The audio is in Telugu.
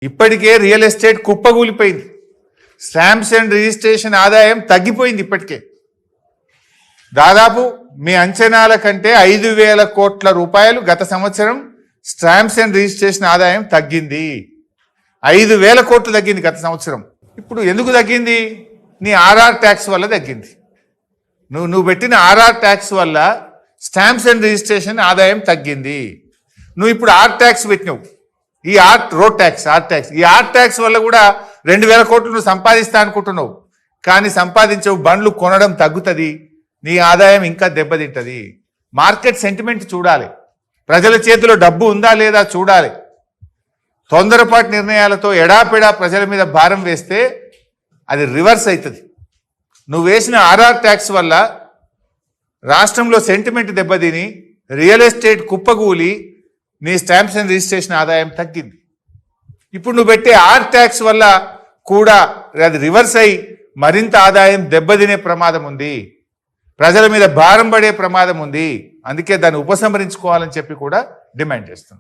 ఇప్పటికే రియల్ ఎస్టేట్ కుప్పగూలిపోయింది. స్టాంప్స్ అండ్ రిజిస్ట్రేషన్ ఆదాయం తగ్గిపోయింది. ఇప్పటికే దాదాపు మీ అంచనాల కంటే 5,000 కోట్ల రూపాయలు గత సంవత్సరం స్టాంప్స్ అండ్ రిజిస్ట్రేషన్ ఆదాయం తగ్గింది. 5,000 కోట్లు తగ్గింది గత సంవత్సరం. ఇప్పుడు ఎందుకు తగ్గింది? నీ ఆర్ఆర్ ట్యాక్స్ వల్ల తగ్గింది. నువ్వు పెట్టిన ఆర్ఆర్ ట్యాక్స్ వల్ల స్టాంప్స్ అండ్ రిజిస్ట్రేషన్ ఆదాయం తగ్గింది. నువ్వు ఇప్పుడు ఆర్ ట్యాక్స్ పెట్టినావు, ఈ రోడ్ ట్యాక్స్, ఈ ఆర్ ట్యాక్స్ వల్ల కూడా 2,000 కోట్లు నువ్వు సంపాదిస్తా అనుకుంటున్నావు. కానీ సంపాదించవు, బండ్లు కొనడం తగ్గుతుంది, నీ ఆదాయం ఇంకా దెబ్బతింటది. మార్కెట్ సెంటిమెంట్ చూడాలి, ప్రజల చేతిలో డబ్బు ఉందా లేదా చూడాలి. తొందరపాటు నిర్ణయాలతో ఎడాపెడా ప్రజల మీద భారం వేస్తే అది రివర్స్ అవుతుంది. నువ్వు వేసిన ఆర్ఆర్ ట్యాక్స్ వల్ల రాష్ట్రంలో సెంటిమెంట్ దెబ్బతిని రియల్ ఎస్టేట్ కుప్పగూలి నీ స్టాంప్స్ అండ్ రిజిస్ట్రేషన్ ఆదాయం తగ్గింది. ఇప్పుడు నువ్వు పెట్టే ఆర్ ట్యాక్స్ వల్ల కూడా అది రివర్స్ అయి మరింత ఆదాయం దెబ్బతినే ప్రమాదం ఉంది, ప్రజల మీద భారం పడే ప్రమాదం ఉంది. అందుకే దాన్ని ఉపసంహరించుకోవాలని చెప్పి కూడా డిమాండ్ చేస్తున్నాం.